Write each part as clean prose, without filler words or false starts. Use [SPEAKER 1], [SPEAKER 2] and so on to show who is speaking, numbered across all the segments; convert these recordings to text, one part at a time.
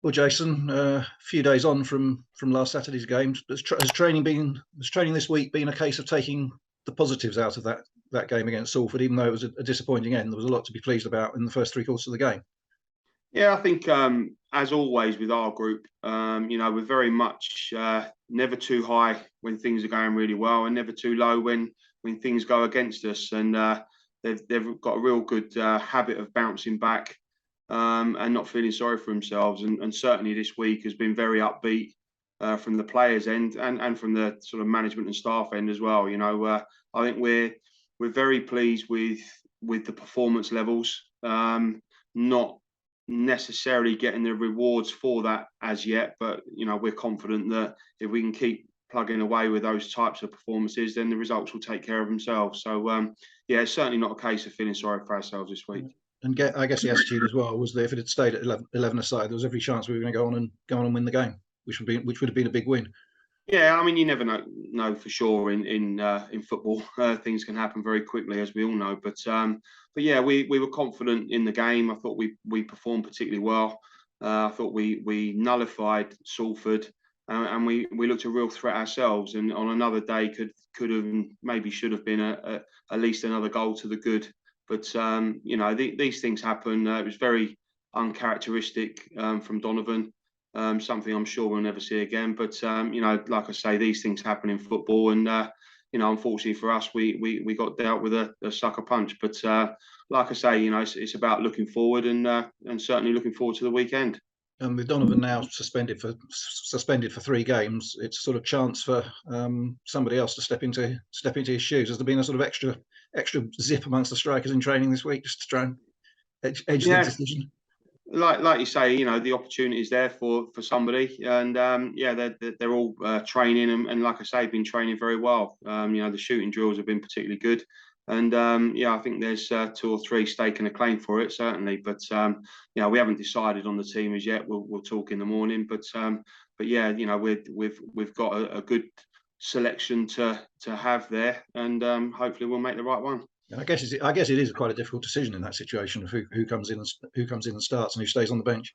[SPEAKER 1] Well, Jason, a few days on from last Saturday's game, has training this week been a case of taking the positives out of that game against Salford, even though it was a disappointing end? There was a lot to be pleased about in the first three quarters of the game.
[SPEAKER 2] Yeah, I think as always with our group, we're very much never too high when things are going really well, and never too low when things go against us. And they've got a real good habit of bouncing back and not feeling sorry for themselves. And certainly this week has been very upbeat from the players' end and from the sort of management and staff end as well. I think we're very pleased with the performance levels. Not necessarily getting the rewards for that as yet, but we're confident that if we can keep plugging away with those types of performances, then the results will take care of themselves. So it's certainly not a case of feeling sorry for ourselves this week.
[SPEAKER 1] And I guess the attitude as well was that if it had stayed at 11 aside, there was every chance we were going to go on and win the game, which would have been a big win.
[SPEAKER 2] Yeah, I mean, you never know for sure in football. Things can happen very quickly, as we all know. But yeah, we were confident in the game. I thought we performed particularly well. I thought we nullified Salford, and we looked a real threat ourselves. And on another day, could have maybe should have been at least another goal to the good. But these things happen. It was very uncharacteristic from Donovan. Something I'm sure we'll never see again. But like I say, these things happen in football, and unfortunately for us, we got dealt with a sucker punch. But like I say, it's about looking forward and certainly looking forward to the weekend.
[SPEAKER 1] And with Donovan now suspended for 3 games, it's a sort of chance for somebody else to step into his shoes. Has there been a sort of extra zip amongst the strikers in training this week, just to try and edge the decision?
[SPEAKER 2] Like you say, the opportunity is there for somebody, and they're all training, and like I say, been training very well. The shooting drills have been particularly good, and I think there's 2 or 3 staking a claim for it certainly. But we haven't decided on the team as yet. We'll talk in the morning, but yeah, we've got a good selection to have there, and hopefully we'll make the right one.
[SPEAKER 1] I guess it is quite a difficult decision in that situation of who comes in and starts and who stays on the bench.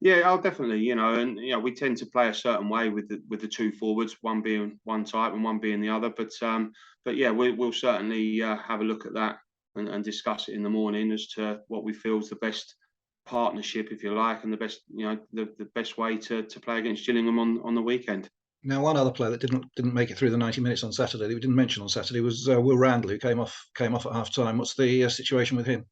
[SPEAKER 2] Yeah, definitely. And we tend to play a certain way with the 2 forwards, one being one type and one being the other. But yeah, we'll certainly have a look at that and discuss it in the morning as to what we feel is the best partnership, if you like, and the best the best way to play against Gillingham on the weekend.
[SPEAKER 1] Now, one other player that didn't make it through the 90 minutes on Saturday that we didn't mention on Saturday was Will Randall, who came off at half time. What's the situation with him?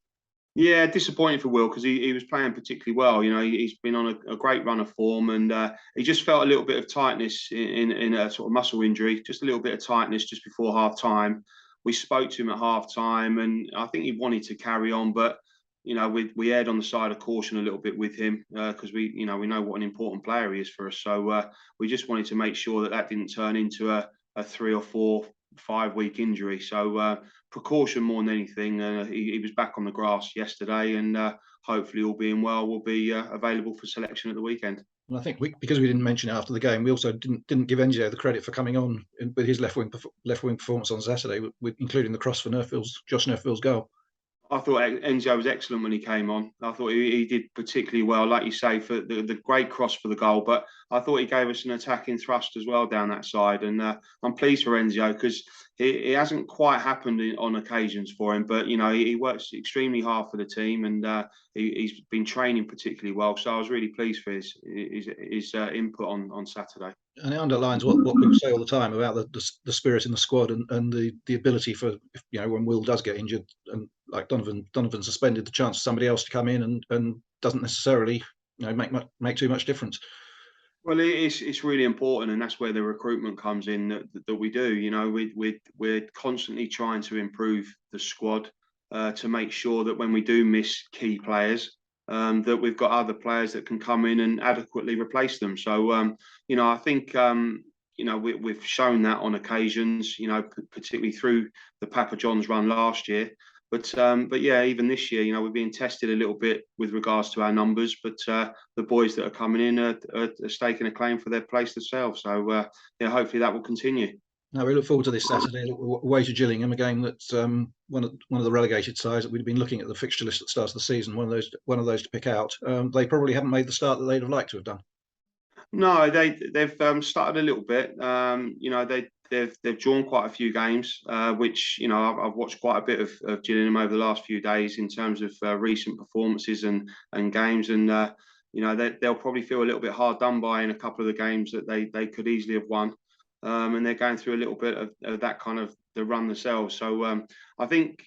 [SPEAKER 2] Yeah, disappointing for Will because he was playing particularly well. He's been on a great run of form, and he just felt a little bit of tightness in a sort of muscle injury, just a little bit of tightness just before half time. We spoke to him at half time, and I think he wanted to carry on, but we erred on the side of caution a little bit with him because we know what an important player he is for us. So we just wanted to make sure that didn't turn into a 3 or 4, 5 week injury. So precaution more than anything. He was back on the grass yesterday, and hopefully, all being well, will be available for selection at the weekend.
[SPEAKER 1] And I think because we didn't mention it after the game, we also didn't give Enzio the credit for coming on with his left wing performance on Saturday, including the cross for Josh Nerfield's goal.
[SPEAKER 2] I thought Enzio was excellent when he came on. I thought he did particularly well, like you say, for the great cross for the goal. But I thought he gave us an attacking thrust as well down that side. And I'm pleased for Enzio because it hasn't quite happened on occasions for him. But, he works extremely hard for the team, and he's been training particularly well. So I was really pleased for his input on Saturday.
[SPEAKER 1] And it underlines what people say all the time about the spirit in the squad and the ability for, when Will does get injured and like Donovan suspended, the chance for somebody else to come in and doesn't necessarily make too much difference.
[SPEAKER 2] Well, it's really important, and that's where the recruitment comes in that we do. We're constantly trying to improve the squad to make sure that when we do miss key players, that we've got other players that can come in and adequately replace them. So, I think, we've shown that on occasions, particularly through the Papa John's run last year. But yeah, even this year, we're being tested a little bit with regards to our numbers. But the boys that are coming in are staking a claim for their place themselves. So, hopefully that will continue.
[SPEAKER 1] Now we look forward to this Saturday away to Gillingham, a game that's one of the relegated sides that we've been looking at the fixture list at the start of the season. One of those to pick out. They probably haven't made the start that they'd have liked to have done.
[SPEAKER 2] No, they've started a little bit. They've drawn quite a few games, which I've watched quite a bit of Gillingham over the last few days in terms of recent performances and games, and they'll probably feel a little bit hard done by in a couple of the games that they could easily have won, and they're going through a little bit of that kind of the run themselves. So I think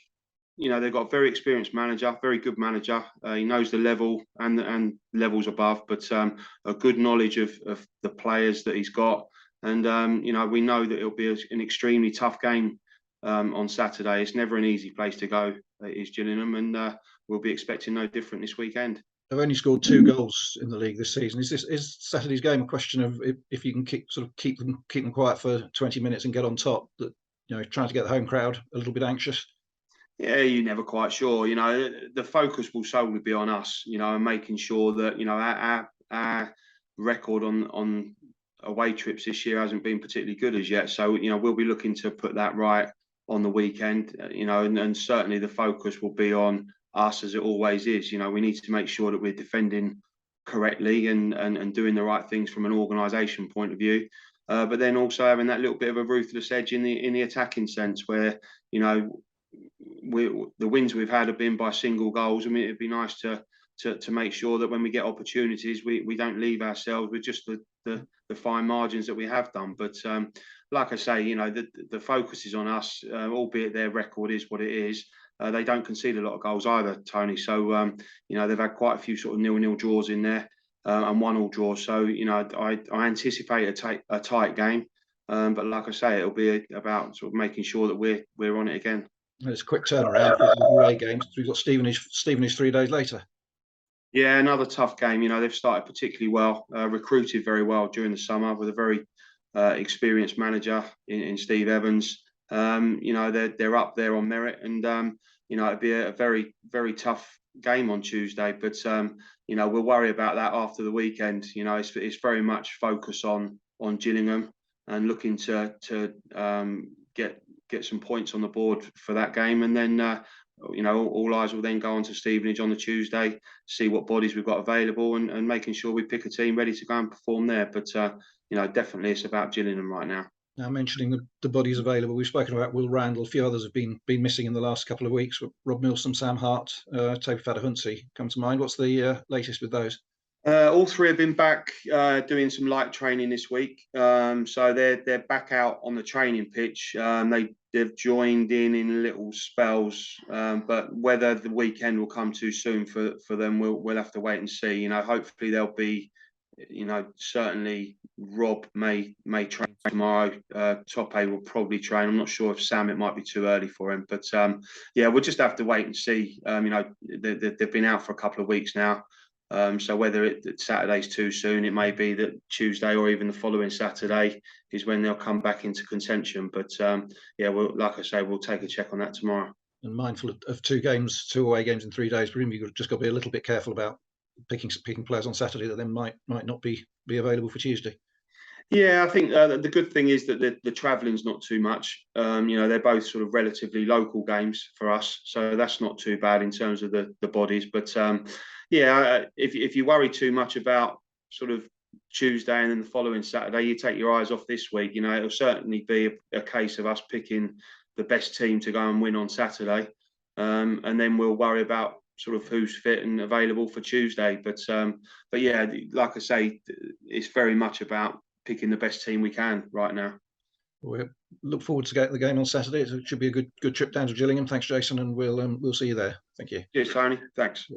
[SPEAKER 2] they've got a very experienced manager, very good manager. He knows the level and levels above, but a good knowledge of the players that he's got. And we know that it'll be an extremely tough game on Saturday. It's never an easy place to go. It is Gillingham, and we'll be expecting no different this weekend.
[SPEAKER 1] They've only scored 2 goals in the league this season. Is Saturday's game a question of if you can keep them quiet for 20 minutes and get on top? That trying to get the home crowd a little bit anxious.
[SPEAKER 2] Yeah, you're never quite sure. The focus will solely be on us. And making sure that our record on away trips this year hasn't been particularly good as yet. So we'll be looking to put that right on the weekend. And certainly the focus will be on us, as it always is. We need to make sure that we're defending correctly and doing the right things from an organisation point of view. But then also having that little bit of a ruthless edge in the attacking sense, where the wins we've had have been by single goals. I mean, it'd be nice to make sure that when we get opportunities, we don't leave ourselves with just the fine margins that we have done. But like I say, the focus is on us, albeit their record is what it is. They don't concede a lot of goals either, Tony. So they've had quite a few sort of 0-0 draws in there and 1-1 draw. So I anticipate a tight game. But like I say, it'll be about sort of making sure that we're on it again.
[SPEAKER 1] It's a quick turnaround for the away games. We've got Stevenage 3 days later.
[SPEAKER 2] Yeah, another tough game. They've started particularly well, recruited very well during the summer with a very experienced manager in Steve Evans. They're up there on merit, and it'd be a very, very tough game on Tuesday. But we'll worry about that after the weekend. It's very much focus on Gillingham and looking to get some points on the board for that game, and then all eyes will then go on to Stevenage on the Tuesday, see what bodies we've got available, and making sure we pick a team ready to go and perform there. But definitely it's about Gillingham right now.
[SPEAKER 1] Now, mentioning the bodies available, we've spoken about Will Randall. A few others have been missing in the last couple of weeks. Rob Milsom, Sam Hart, Toby Fadahunsi come to mind. What's the latest with those?
[SPEAKER 2] All three have been back doing some light training this week, so they're back out on the training pitch. They've joined in little spells, but whether the weekend will come too soon for them, we'll have to wait and see. Hopefully they'll be. Certainly Rob may train tomorrow. Tope will probably train. I'm not sure if Sam, it might be too early for him, but we'll just have to wait and see. They've been out for a couple of weeks now. So whether Saturday's too soon, it may be that Tuesday or even the following Saturday is when they'll come back into contention. But like I say, we'll take a check on that tomorrow.
[SPEAKER 1] And mindful of 2 away games in 3 days, presumably you've just got to be a little bit careful about picking players on Saturday that then might not be available for Tuesday.
[SPEAKER 2] Yeah, I think the good thing is that the travelling's not too much. They're both sort of relatively local games for us, so that's not too bad in terms of the bodies. But if you worry too much about sort of Tuesday and then the following Saturday, you take your eyes off this week. It'll certainly be a case of us picking the best team to go and win on Saturday, and then we'll worry about sort of who's fit and available for Tuesday. But like I say, it's very much about picking the best team we can right now.
[SPEAKER 1] We look forward to getting the game on Saturday. It should be a good trip down to Gillingham. Thanks, Jason, and we'll see you there. Thank you.
[SPEAKER 2] Cheers, Tony. Thanks.